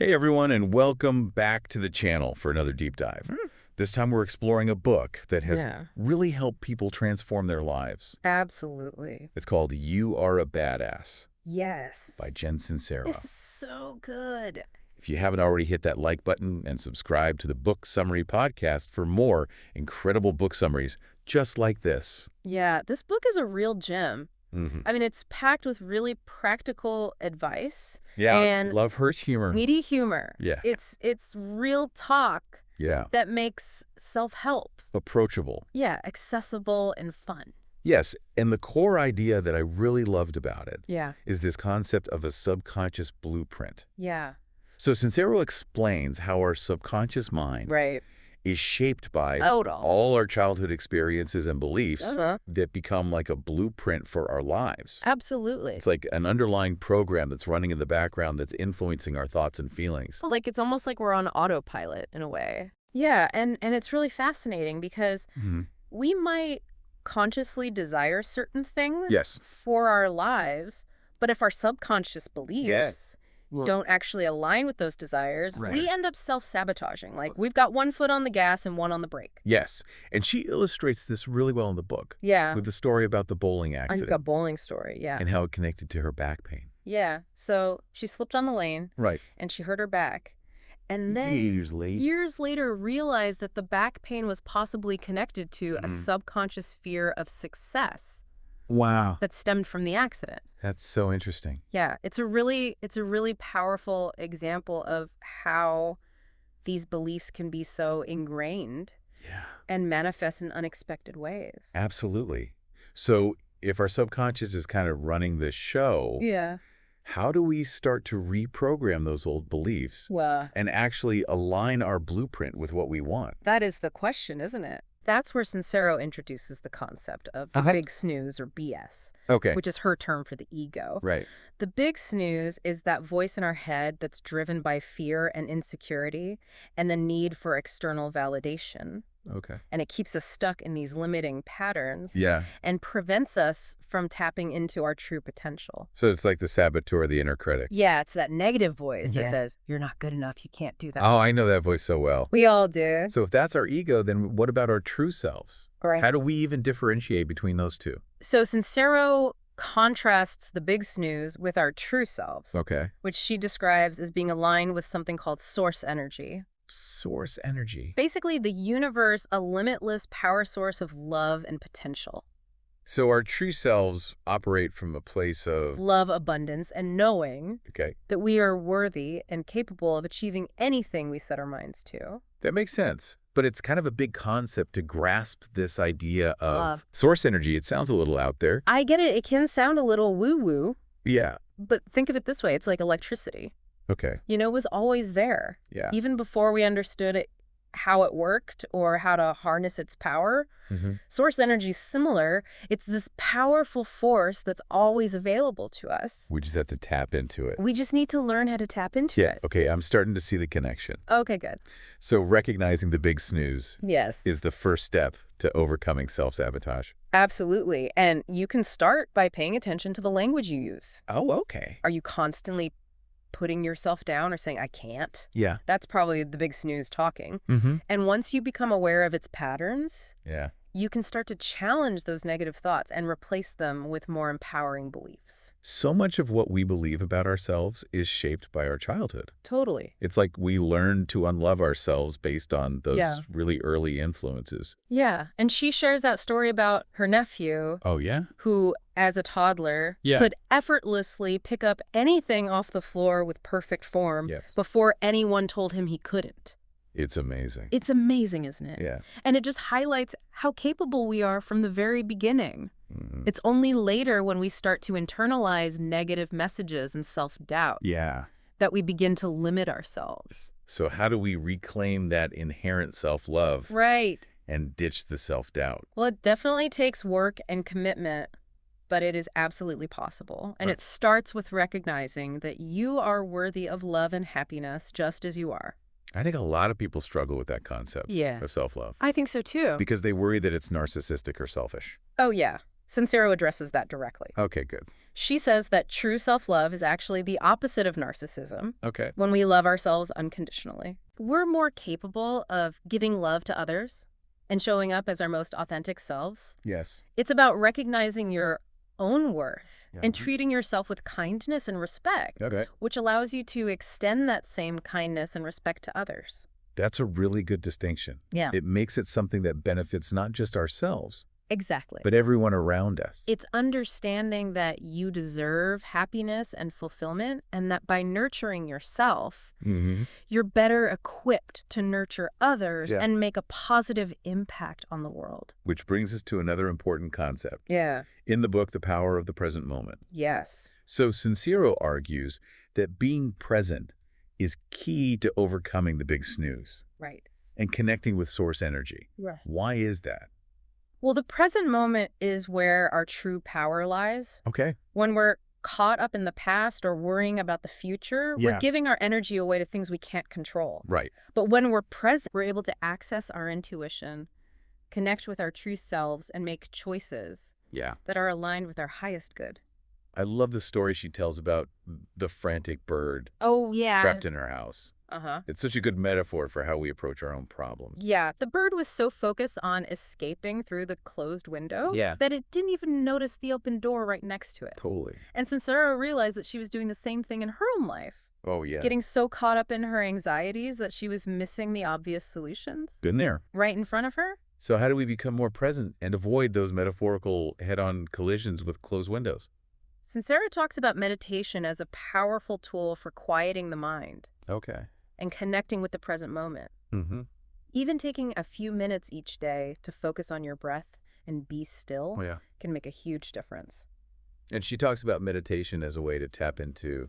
Hey everyone, and welcome back to the channel for another deep dive. This time we're exploring a book that has really helped people transform their lives. Absolutely. It's called You Are a Badass Yes. by Jen Sincero. This is so good. If you haven't already, hit that like button and subscribe to the Book Summary Podcast for more incredible book summaries just like this. Yeah, this book is a real gem. I mean, it's packed with really practical advice. Yeah, and love her humor. witty humor. Yeah. It's real talk Yeah, that makes self-help, approachable. accessible and fun. Yes, and the core idea that I really loved about it Yeah. is this concept of a subconscious blueprint. Yeah. So Sincero explains how our subconscious mind Right. is shaped by Total. all our childhood experiences and beliefs Uh-huh. that become like a blueprint for our lives. Absolutely. It's like an underlying program that's running in the background that's influencing our thoughts and feelings. Like, it's almost like we're on autopilot in a way. Yeah, and it's really fascinating because we might consciously desire certain things Yes. for our lives, but if our subconscious beliefs don't actually align with those desires, we end up self-sabotaging. Like, we've got one foot on the gas and one on the brake. Yes, and she illustrates this really well in the book Yeah. with the story about the bowling I've accident got bowling story, yeah. and how it connected to her back pain. Yeah, so she slipped on the lane Right. and she hurt her back. And then Usually. years later realized that the back pain was possibly connected to a subconscious fear of success Wow. that stemmed from the accident. That's so interesting. Yeah, it's a really powerful example of how these beliefs can be so ingrained Yeah. and manifest in unexpected ways. Absolutely. So if our subconscious is kind of running the show, Yeah. how do we start to reprogram those old beliefs Well, and actually align our blueprint with what we want? that is the question, isn't it? That's where Sincero introduces the concept of the big snooze, or BS, Okay. which is her term for the ego. Right. The big snooze is that voice in our head that's driven by fear and insecurity and the need for external validation. Okay. And it keeps us stuck in these limiting patterns Yeah. and prevents us from tapping into our true potential. So it's like the saboteur, the inner critic. Yeah, it's that negative voice that Yeah. says, you're not good enough, you can't do that. Oh, I know that voice so well. We all do. So if that's our ego, then what about our true selves? Right. How do we even differentiate between those two? So Sincero contrasts the big snooze with our true selves, Okay. which she describes as being aligned with something called source energy. Source energy. Basically, the universe, a limitless power source of love and potential. So our true selves operate from a place of, Love, abundance, and knowing okay, that we are worthy and capable of achieving anything we set our minds to. that makes sense. But it's kind of a big concept to grasp this idea of Love. source energy. It sounds a little out there. I get it. It can sound a little woo-woo, Yeah. but think of it this way. It's like electricity. Okay. You know, it was always there. Yeah. Even before we understood it, how it worked or how to harness its power. Source energy is similar. It's this powerful force that's always available to us. We just have to tap into it. We just need to learn how to tap into it. Okay, I'm starting to see the connection. Okay, good. So recognizing the big snooze Yes. is the first step to overcoming self-sabotage. Absolutely. And you can start by paying attention to the language you use. Oh, okay. Are you constantly putting yourself down or saying, I can't? Yeah. That's probably the big snooze talking. Mm-hmm. And once you become aware of its patterns, Yeah. you can start to challenge those negative thoughts and replace them with more empowering beliefs. So much of what we believe about ourselves is shaped by our childhood. Totally. It's like we learn to unlove ourselves based on those Yeah. really early influences. Yeah. And she shares that story about her nephew Oh, yeah? who, as a toddler, Yeah. could effortlessly pick up anything off the floor with perfect form Yes. before anyone told him he couldn't. It's amazing. It's amazing, isn't it? Yeah. And it just highlights how capable we are from the very beginning. Mhm. It's only later when we start to internalize negative messages and self-doubt Yeah. that we begin to limit ourselves. So how do we reclaim that inherent self-love Right. and ditch the self-doubt? Well, it definitely takes work and commitment, but it is absolutely possible. And Right. it starts with recognizing that you are worthy of love and happiness just as you are. I think a lot of people struggle with that concept Yeah. of self-love I think so too. because they worry that it's narcissistic or selfish. Oh, yeah. Sincero addresses that directly. Okay, good. She says that true self-love is actually the opposite of narcissism. Okay. When we love ourselves unconditionally, we're more capable of giving love to others and showing up as our most authentic selves. Yes. It's about recognizing your own worth and treating yourself with kindness and respect, which allows you to extend that same kindness and respect to others. That's a really good distinction. Yeah. It makes it something that benefits not just ourselves, Exactly. but everyone around us. It's understanding that you deserve happiness and fulfillment, and that by nurturing yourself, you're better equipped to nurture others and make a positive impact on the world. Which brings us to another important concept. Yeah. In the book, The Power of the Present Moment. Yes. So Sincero argues that being present is key to overcoming the big snooze. Right. And connecting with source energy. Right. Why is that? Well, the present moment is where our true power lies. Okay. When we're caught up in the past or worrying about the future, we're giving our energy away to things we can't control. Right. But when we're present, we're able to access our intuition, connect with our true selves, and make choices that are aligned with our highest good. I love the story she tells about the frantic bird trapped in her house. It's such a good metaphor for how we approach our own problems. Yeah, the bird was so focused on escaping through the closed window that it didn't even notice the open door right next to it. Totally. And Sincero realized that she was doing the same thing in her own life. Oh, yeah. Getting so caught up in her anxieties that she was missing the obvious solutions. Been there. Right in front of her. So how do we become more present and avoid those metaphorical head-on collisions with closed windows? Sincero talks about meditation as a powerful tool for quieting the mind. Okay. And connecting with the present moment. Even taking a few minutes each day to focus on your breath and be still can make a huge difference. And she talks about meditation as a way to tap into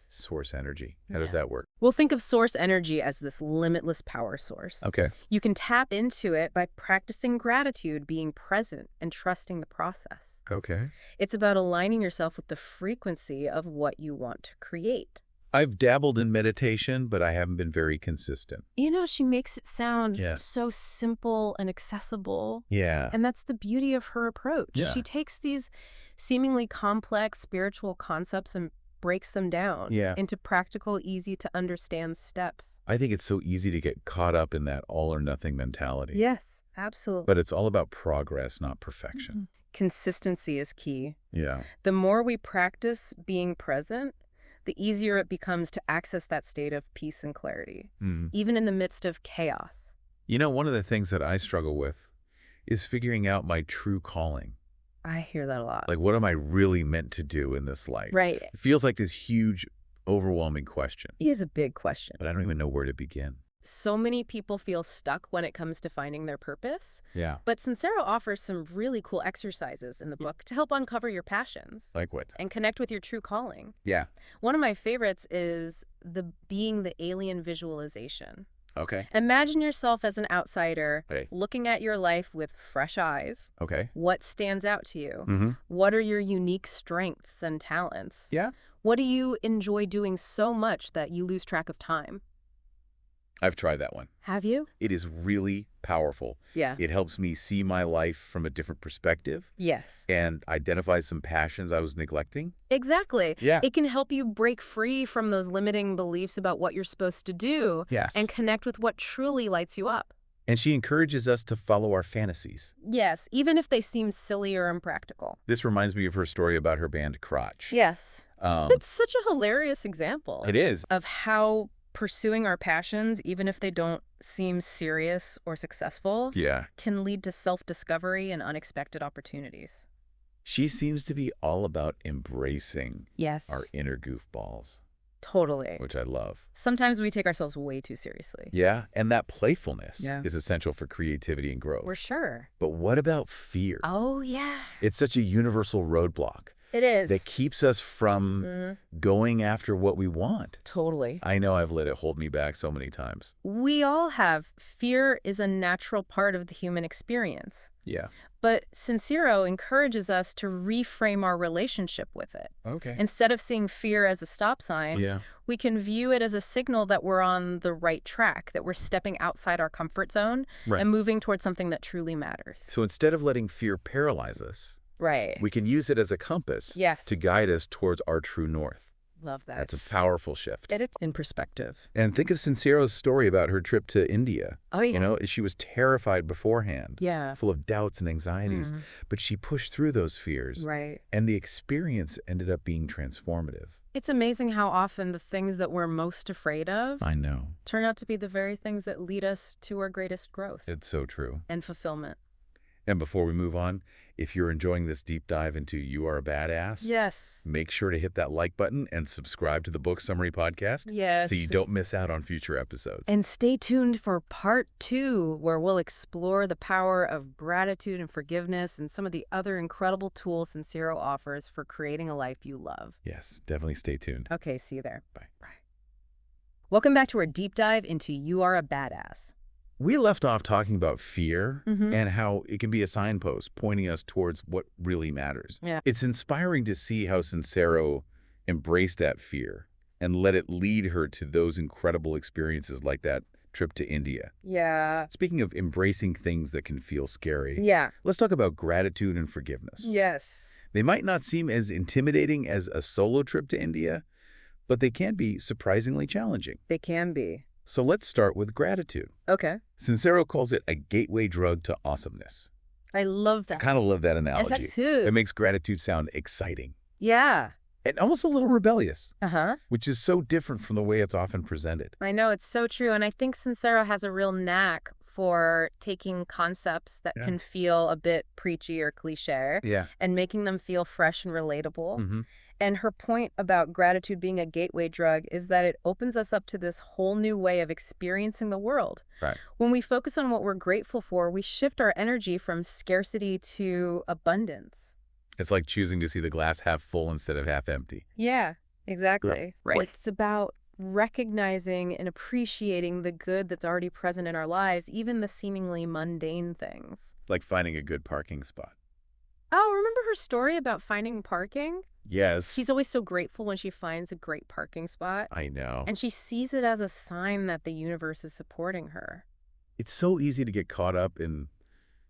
source energy. How does that work? We'll think of source energy as this limitless power source. Okay. You can tap into it by practicing gratitude, being present, and trusting the process. Okay. It's about aligning yourself with the frequency of what you want to create. I've dabbled in meditation, but I haven't been very consistent. You know, she makes it sound so simple and accessible. Yeah. And that's the beauty of her approach. Yeah. She takes these seemingly complex spiritual concepts and breaks them down into practical, easy-to-understand steps. I think it's so easy to get caught up in that all-or-nothing mentality. Yes, absolutely. But it's all about progress, not perfection. Consistency is key. Yeah. The more we practice being present, the easier it becomes to access that state of peace and clarity, even in the midst of chaos. You know, one of the things that I struggle with is figuring out my true calling. I hear that a lot. Like, what am I really meant to do in this life? Right. It feels like this huge, overwhelming question. It is a big question. But I don't even know where to begin. So many people feel stuck when it comes to finding their purpose. Yeah. But Sincero offers some really cool exercises in the book to help uncover your passions. Like what? And connect with your true calling. Yeah. One of my favorites is being the alien visualization. Okay. Imagine yourself as an outsider looking at your life with fresh eyes. Okay. What stands out to you? What are your unique strengths and talents? Yeah. What do you enjoy doing so much that you lose track of time? I've tried that one. Have you? It is really powerful. Yeah. It helps me see my life from a different perspective. Yes. And identify some passions I was neglecting. Exactly. Yeah. It can help you break free from those limiting beliefs about what you're supposed to do. Yes. And connect with what truly lights you up. And she encourages us to follow our fantasies. Yes, even if they seem silly or impractical. This reminds me of her story about her band Crotch. Yes. It's such a hilarious example. It is. Of how pursuing our passions, even if they don't seem serious or successful, can lead to self-discovery and unexpected opportunities. She seems to be all about embracing our inner goofballs. Totally. Which I love. Sometimes we take ourselves way too seriously. Yeah, and that playfulness is essential for creativity and growth. We're sure. But what about fear? Oh, yeah. It's such a universal roadblock. It is. That keeps us from going after what we want. Totally. I know I've let it hold me back so many times. We all have. Fear is a natural part of the human experience. Yeah. But Sincero encourages us to reframe our relationship with it. Okay. Instead of seeing fear as a stop sign, we can view it as a signal that we're on the right track, that we're stepping outside our comfort zone and moving towards something that truly matters. So instead of letting fear paralyze us, Right. We can use it as a compass to guide us towards our true north. Love that. That's a powerful shift. It is in perspective. And think of Sincero's story about her trip to India. Oh, yeah. You know, she was terrified beforehand. Yeah. Full of doubts and anxieties. But she pushed through those fears. Right. And the experience ended up being transformative. It's amazing how often the things that we're most afraid of turn out to be the very things that lead us to our greatest growth. It's so true. And fulfillment. And before we move on, if you're enjoying this deep dive into You Are a Badass, make sure to hit that like button and subscribe to the Book Summary Podcast so you don't miss out on future episodes. And stay tuned for part 2, where we'll explore the power of gratitude and forgiveness and some of the other incredible tools Sincero offers for creating a life you love. Yes, definitely stay tuned. Okay, see you there. Bye. Bye. Welcome back to our deep dive into You Are a Badass. We left off talking about fear and how it can be a signpost pointing us towards what really matters. Yeah. It's inspiring to see how Sincero embraced that fear and let it lead her to those incredible experiences like that trip to India. Yeah. Speaking of embracing things that can feel scary, let's talk about gratitude and forgiveness. Yes. They might not seem as intimidating as a solo trip to India, but they can be surprisingly challenging. They can be. So let's start with gratitude. Okay. Sincero calls it a gateway drug to awesomeness. I love that. I kind of love that analogy. Yes, that too. It makes gratitude sound exciting. Yeah. And almost a little rebellious. Uh-huh. Which is so different from the way it's often presented. I know, it's so true. And I think Sincero has a real knack for taking concepts that can feel a bit preachy or cliche and making them feel fresh and relatable. And her point about gratitude being a gateway drug is that it opens us up to this whole new way of experiencing the world. Right. When we focus on what we're grateful for, we shift our energy from scarcity to abundance. It's like choosing to see the glass half full instead of half empty. Yeah, exactly. Right. It's about recognizing and appreciating the good that's already present in our lives, even the seemingly mundane things. Like finding a good parking spot. Oh, remember her story about finding parking? Yes. She's always so grateful when she finds a great parking spot. I know. And she sees it as a sign that the universe is supporting her. It's so easy to get caught up in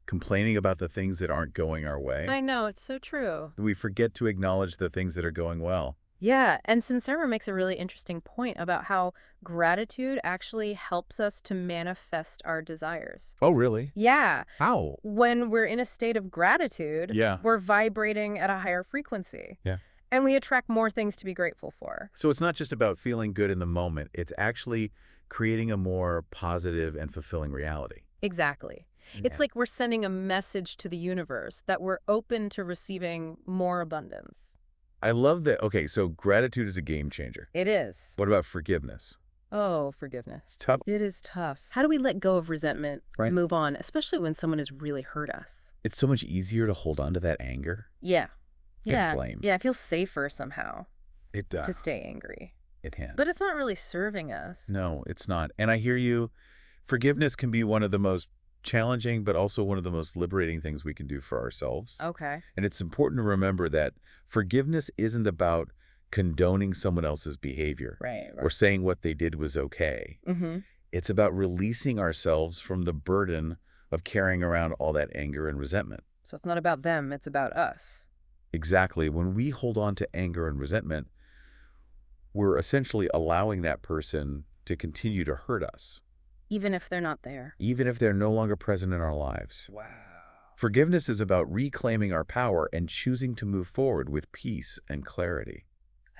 complaining about the things that aren't going our way. I know, it's so true. We forget to acknowledge the things that are going well. Yeah, and Sincero makes a really interesting point about how gratitude actually helps us to manifest our desires. Oh, really? Yeah. How? When we're in a state of gratitude, we're vibrating at a higher frequency. Yeah. And we attract more things to be grateful for. So it's not just about feeling good in the moment. It's actually creating a more positive and fulfilling reality. Exactly. It's like we're sending a message to the universe that we're open to receiving more abundance. I love that. Okay, so gratitude is a game changer. It is. What about forgiveness? Oh, forgiveness. It's tough. It is tough. How do we let go of resentment and move on, especially when someone has really hurt us? It's so much easier to hold on to that anger. Yeah. And blame. Yeah, it feels safer somehow. It does. To stay angry. It can. But it's not really serving us. No, it's not. And I hear you. Forgiveness can be one of the most challenging, but also one of the most liberating things we can do for ourselves. Okay. And it's important to remember that forgiveness isn't about condoning someone else's behavior or saying what they did was okay. It's about releasing ourselves from the burden of carrying around all that anger and resentment. So it's not about them, it's about us. Exactly. When we hold on to anger and resentment, we're essentially allowing that person to continue to hurt us. Even if they're not there. Even if they're no longer present in our lives. Wow. Forgiveness is about reclaiming our power and choosing to move forward with peace and clarity.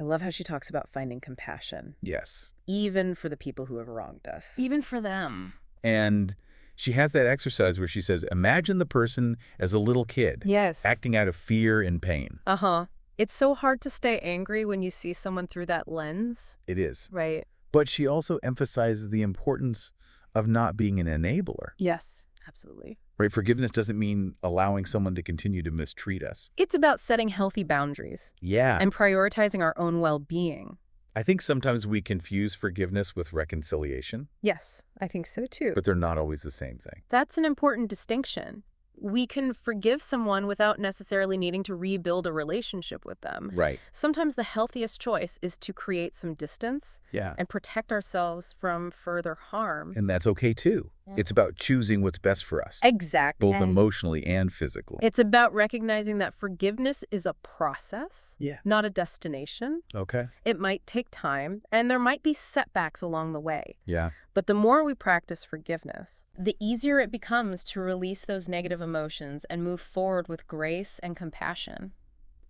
I love how she talks about finding compassion. Yes. Even for the people who have wronged us. Even for them. And she has that exercise where she says, imagine the person as a little kid. Yes. Acting out of fear and pain. Uh-huh. It's so hard to stay angry when you see someone through that lens. It is. Right. But she also emphasizes the importance of not being an enabler. Yes, absolutely. Right? Forgiveness doesn't mean allowing someone to continue to mistreat us. It's about setting healthy boundaries. Yeah. And prioritizing our own well-being. I think sometimes we confuse forgiveness with reconciliation. Yes, I think so too. But they're not always the same thing. That's an important distinction. We can forgive someone without necessarily needing to rebuild a relationship with them. Right. Sometimes the healthiest choice is to create some distance and protect ourselves from further harm. And that's okay too. It's about choosing what's best for us. Exactly. Both emotionally and physically. It's about recognizing that forgiveness is a process, not a destination. Okay. It might take time, and there might be setbacks along the way. Yeah. But the more we practice forgiveness, the easier it becomes to release those negative emotions and move forward with grace and compassion.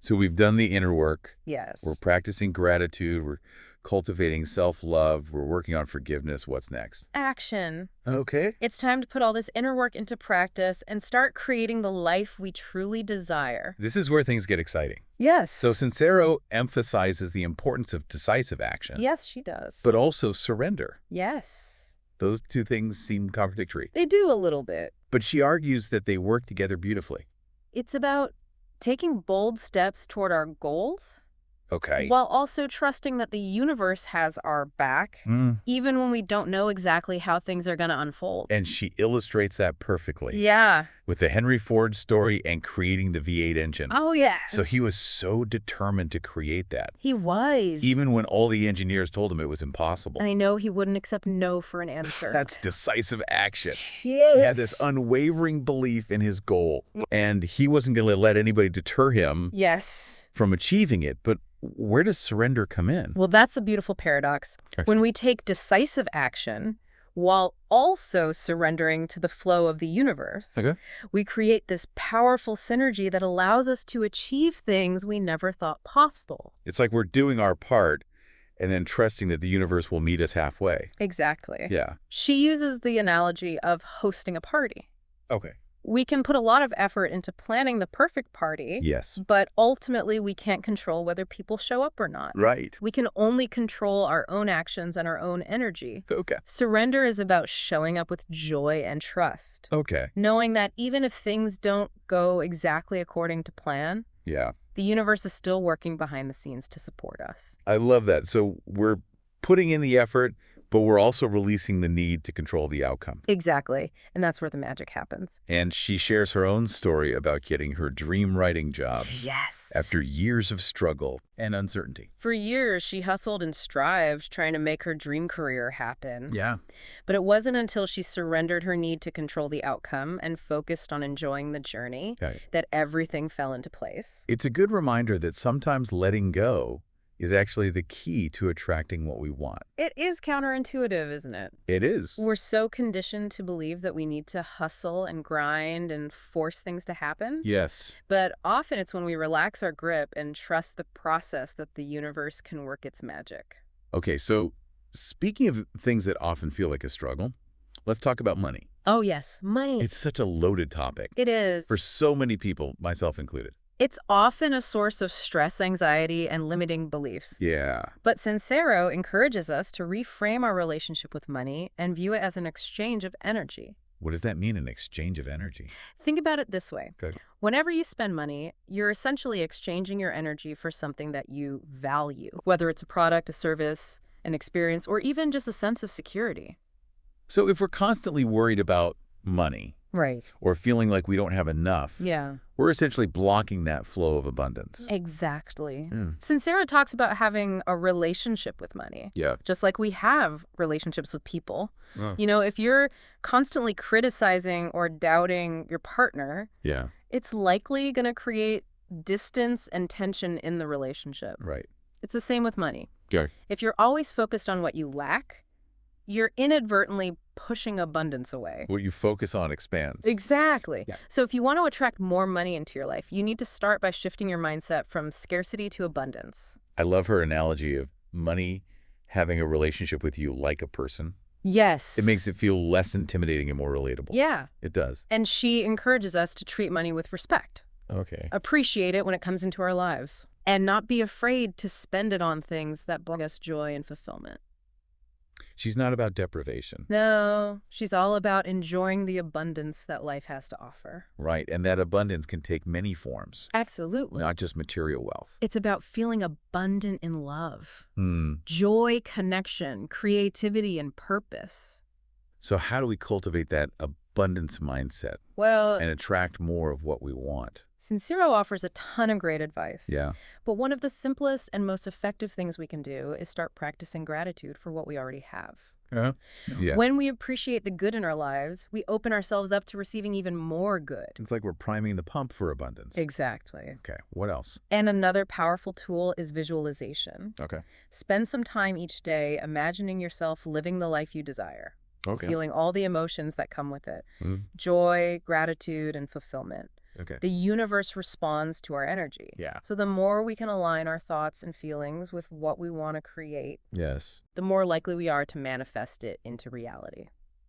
So we've done the inner work. Yes. We're practicing gratitude. We're cultivating self-love. We're working on forgiveness. What's next? Action. Okay. It's time to put all this inner work into practice and start creating the life we truly desire. This is where things get exciting. Yes. So Sincero emphasizes the importance of decisive action. Yes, she does. But also surrender. Yes. Those two things seem contradictory. They do a little bit. But she argues that they work together beautifully. It's about taking bold steps toward our goals. Okay. While also trusting that the universe has our back, even when we don't know exactly how things are going to unfold. And she illustrates that perfectly. Yeah. With the Henry Ford story and creating the V8 engine. Oh, yeah. So he was so determined to create that. He was. Even when all the engineers told him it was impossible. I know he wouldn't accept no for an answer. That's decisive action. Yes. He had this unwavering belief in his goal. And he wasn't going to let anybody deter him from achieving it. But where does surrender come in? Well, that's a beautiful paradox. When we take decisive action while also surrendering to the flow of the universe, we create this powerful synergy that allows us to achieve things we never thought possible. It's like we're doing our part and then trusting that the universe will meet us halfway. Exactly. Yeah. She uses the analogy of hosting a party. Okay. We can put a lot of effort into planning the perfect party. Yes. But ultimately, we can't control whether people show up or not. Right. We can only control our own actions and our own energy. Okay. Surrender is about showing up with joy and trust. Okay. Knowing that even if things don't go exactly according to plan, the universe is still working behind the scenes to support us. I love that. So we're putting in the effort, but we're also releasing the need to control the outcome. Exactly. And that's where the magic happens. And she shares her own story about getting her dream writing job. Yes. After years of struggle and uncertainty. For years, she hustled and strived trying to make her dream career happen. Yeah. But it wasn't until she surrendered her need to control the outcome and focused on enjoying the journey that everything fell into place. It's a good reminder that sometimes letting go is actually the key to attracting what we want. It is counterintuitive, isn't it? It is. We're so conditioned to believe that we need to hustle and grind and force things to happen. Yes. But often it's when we relax our grip and trust the process that the universe can work its magic. Okay, so speaking of things that often feel like a struggle, let's talk about money. Oh, yes, money. It's such a loaded topic. It is. For so many people, myself included. It's often a source of stress, anxiety, and limiting beliefs. Yeah. But Sincero encourages us to reframe our relationship with money and view it as an exchange of energy. What does that mean, an exchange of energy? Think about it this way. Okay. Whenever you spend money, you're essentially exchanging your energy for something that you value, whether it's a product, a service, an experience, or even just a sense of security. So if we're constantly worried about money, or feeling like we don't have enough, we're essentially blocking that flow of abundance. Exactly. Sincero talks about having a relationship with money. Yeah. Just like we have relationships with people. You know, if you're constantly criticizing or doubting your partner, it's likely going to create distance and tension in the relationship. Right. It's the same with money. Yeah. If you're always focused on what you lack, you're inadvertently pushing abundance away. What you focus on expands. Exactly. Yeah. So if you want to attract more money into your life, you need to start by shifting your mindset from scarcity to abundance. I love her analogy of money having a relationship with you like a person. Yes. It makes it feel less intimidating and more relatable. Yeah. It does. And she encourages us to treat money with respect. Okay. Appreciate it when it comes into our lives. And not be afraid to spend it on things that bring us joy and fulfillment. She's not about deprivation. No, she's all about enjoying the abundance that life has to offer. Right, and that abundance can take many forms. Absolutely. Not just material wealth. It's about feeling abundant in love, joy, connection, creativity, and purpose. So how do we cultivate that abundance mindset and attract more of what we want? Sincero offers a ton of great advice. Yeah. But one of the simplest and most effective things we can do is start practicing gratitude for what we already have. Yeah. When we appreciate the good in our lives, we open ourselves up to receiving even more good. It's like we're priming the pump for abundance. Exactly. Okay, what else? And another powerful tool is visualization. Okay. Spend some time each day imagining yourself living the life you desire. Okay. Feeling all the emotions that come with it. Mm. Joy, gratitude, and fulfillment. Okay. The universe responds to our energy. Yeah. So the more we can align our thoughts and feelings with what we want to create, Yes. the more likely we are to manifest it into reality.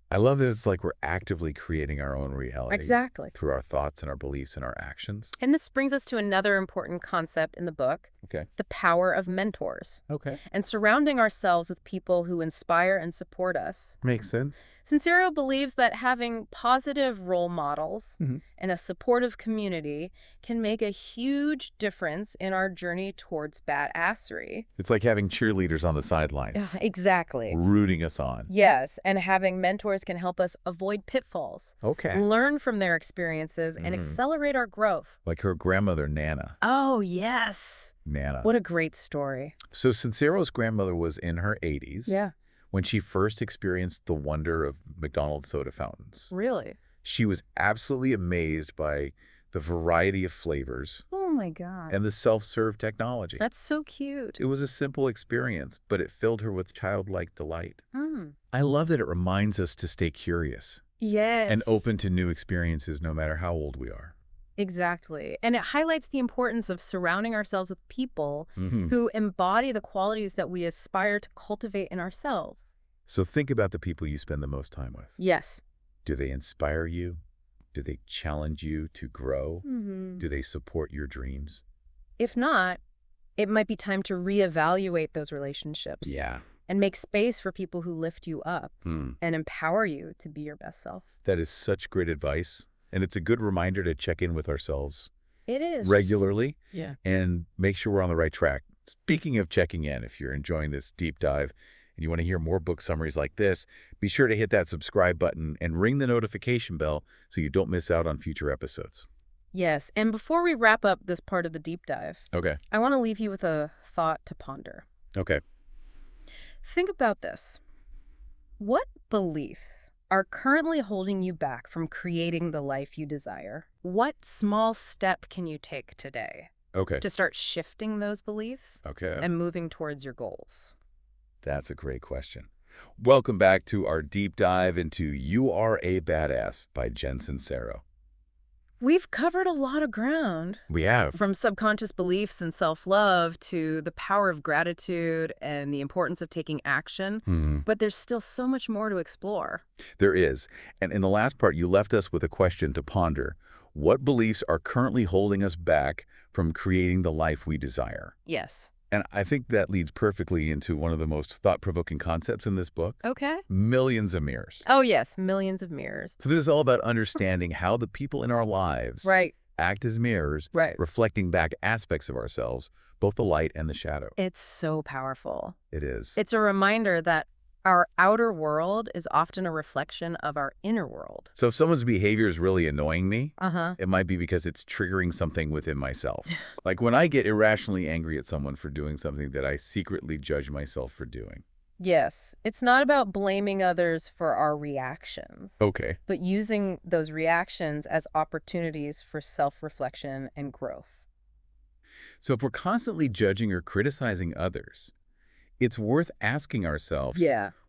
I love that it's like we're actively creating our own reality. Exactly. Through our thoughts and our beliefs and our actions. And this brings us to another important concept in the book. Okay. The power of mentors. Okay. And surrounding ourselves with people who inspire and support us. Makes sense. Sincero believes that having positive role models and a supportive community can make a huge difference in our journey towards badassery. It's like having cheerleaders on the sidelines. Exactly. Rooting us on. Yes, and having mentors can help us avoid pitfalls. Okay. Learn from their experiences and accelerate our growth. Like her grandmother, Nana. Oh, yes. Nana. What a great story. So Sincero's grandmother was in her 80s. Yeah. When she first experienced the wonder of McDonald's soda fountains. Really? She was absolutely amazed by the variety of flavors. Oh, my God. And the self-serve technology. That's so cute. It was a simple experience, but it filled her with childlike delight. Mm. I love that it reminds us to stay curious. Yes. And open to new experiences no matter how old we are. Exactly. And it highlights the importance of surrounding ourselves with people who embody the qualities that we aspire to cultivate in ourselves. So think about the people you spend the most time with. Yes. Do they inspire you? Do they challenge you to grow? Do they support your dreams? If not, it might be time to reevaluate those relationships. Yeah. And make space for people who lift you up and empower you to be your best self. That is such great advice. And it's a good reminder to check in with ourselves. It is. Regularly. Yeah. And make sure we're on the right track. Speaking of checking in, if you're enjoying this deep dive and you want to hear more book summaries like this, be sure to hit that subscribe button and ring the notification bell so you don't miss out on future episodes. Yes. And before we wrap up this part of the deep dive, Okay. I want to leave you with a thought to ponder. Okay. Think about this. What beliefs are currently holding you back from creating the life you desire? What small step can you take today to start shifting those beliefs and moving towards your goals? That's a great question. Welcome back to our deep dive into You Are a Badass by Jen Sincero. We've covered a lot of ground. We have. From subconscious beliefs and self-love to the power of gratitude and the importance of taking action. But there's still so much more to explore. There is. And in the last part, you left us with a question to ponder. What beliefs are currently holding us back from creating the life we desire? Yes. And I think that leads perfectly into one of the most thought-provoking concepts in this book. Okay. Millions of mirrors. Oh, yes. Millions of mirrors. So this is all about understanding how the people in our lives act as mirrors, reflecting back aspects of ourselves, both the light and the shadow. It's so powerful. It is. It's a reminder that our outer world is often a reflection of our inner world. So if someone's behavior is really annoying me, it might be because it's triggering something within myself. Like when I get irrationally angry at someone for doing something that I secretly judge myself for doing. Yes. It's not about blaming others for our reactions. Okay. But using those reactions as opportunities for self-reflection and growth. So if we're constantly judging or criticizing others, it's worth asking ourselves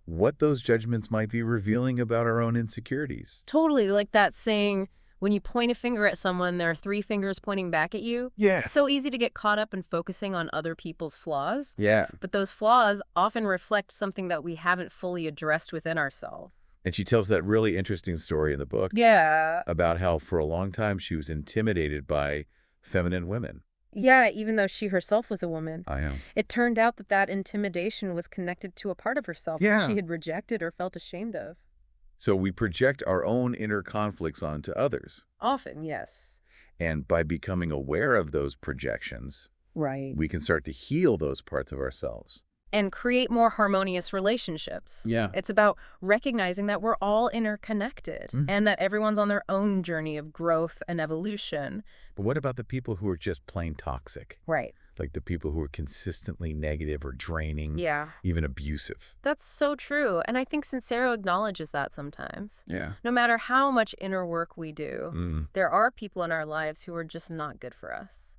what those judgments might be revealing about our own insecurities. Totally. Like that saying, when you point a finger at someone, there are 3 fingers pointing back at you. Yes. It's so easy to get caught up in focusing on other people's flaws. Yeah. But those flaws often reflect something that we haven't fully addressed within ourselves. And she tells that really interesting story in the book. Yeah. About how for a long time she was intimidated by feminine women. Yeah, even though she herself was a woman. I know. It turned out that that intimidation was connected to a part of herself that she had rejected or felt ashamed of. So we project our own inner conflicts onto others. Often, yes. And by becoming aware of those projections, we can start to heal those parts of ourselves. And create more harmonious relationships. Yeah. It's about recognizing that we're all interconnected and that everyone's on their own journey of growth and evolution. But what about the people who are just plain toxic? Right. Like the people who are consistently negative or draining, even abusive. That's so true. And I think Sincero acknowledges that sometimes. Yeah. No matter how much inner work we do, there are people in our lives who are just not good for us.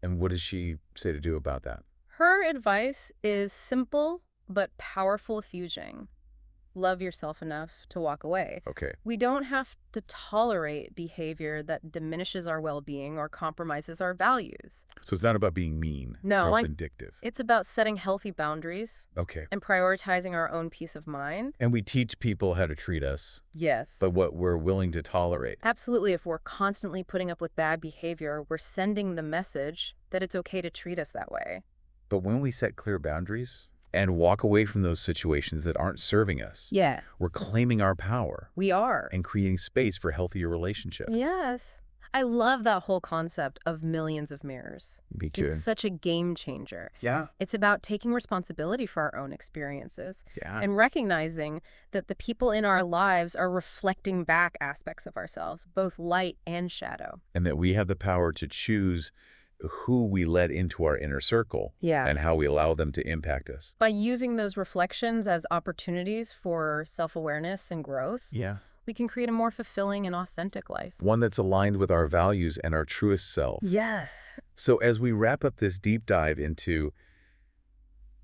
And what does she say to do about that? Her advice is simple but powerful fusing. Love yourself enough to walk away. Okay. We don't have to tolerate behavior that diminishes our well-being or compromises our values. So it's not about being mean or vindictive. It's about setting healthy boundaries. Okay. And prioritizing our own peace of mind. And we teach people how to treat us. Yes. But what we're willing to tolerate. Absolutely. If we're constantly putting up with bad behavior, we're sending the message that it's okay to treat us that way. But when we set clear boundaries and walk away from those situations that aren't serving us, we're claiming our power. We are. And creating space for healthier relationships. Yes. I love that whole concept of millions of mirrors. Me too. It's such a game changer. Yeah. It's about taking responsibility for our own experiences. Yeah. And recognizing that the people in our lives are reflecting back aspects of ourselves, both light and shadow. And that we have the power to choose who we let into our inner circle and how we allow them to impact us. By using those reflections as opportunities for self-awareness and growth, we can create a more fulfilling and authentic life. One that's aligned with our values and our truest self. Yes. So as we wrap up this deep dive into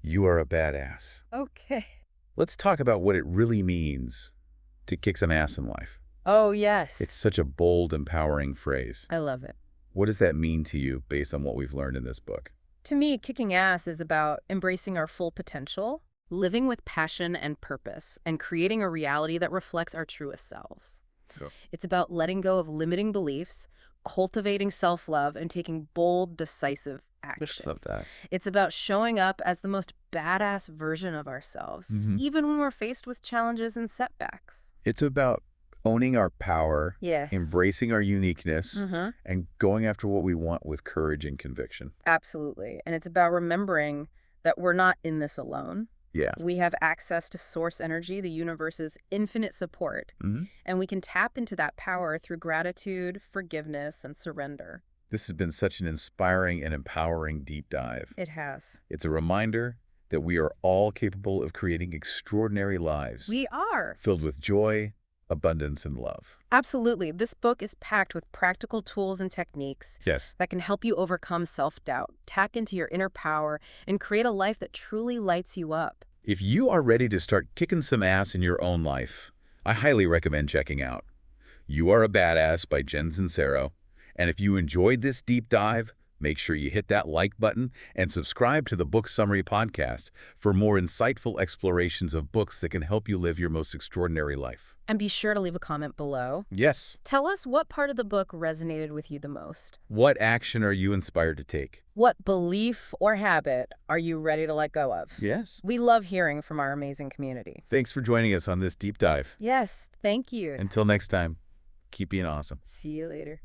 You Are a Badass. Okay. Let's talk about what it really means to kick some ass in life. Oh, yes. It's such a bold, empowering phrase. I love it. What does that mean to you based on what we've learned in this book? To me, kicking ass is about embracing our full potential, living with passion and purpose, and creating a reality that reflects our truest selves. Cool. It's about letting go of limiting beliefs, cultivating self-love, and taking bold, decisive action. Love that. It's about showing up as the most badass version of ourselves, even when we're faced with challenges and setbacks. It's about owning our power, embracing our uniqueness, and going after what we want with courage and conviction. Absolutely. And it's about remembering that we're not in this alone. Yeah. We have access to source energy, the universe's infinite support, and we can tap into that power through gratitude, forgiveness, and surrender. This has been such an inspiring and empowering deep dive. It has. It's a reminder that we are all capable of creating extraordinary lives. We are. Filled with joy, abundance, and love. Absolutely. This book is packed with practical tools and techniques that can help you overcome self-doubt, tap into your inner power, and create a life that truly lights you up. If you are ready to start kicking some ass in your own life, I highly recommend checking out You Are a Badass by Jen Sincero. And if you enjoyed this deep dive, make sure you hit that like button and subscribe to the Book Summary Podcast for more insightful explorations of books that can help you live your most extraordinary life. And be sure to leave a comment below. Yes. Tell us what part of the book resonated with you the most. What action are you inspired to take? What belief or habit are you ready to let go of? Yes. We love hearing from our amazing community. Thanks for joining us on this deep dive. Yes, thank you. Until next time, keep being awesome. See you later.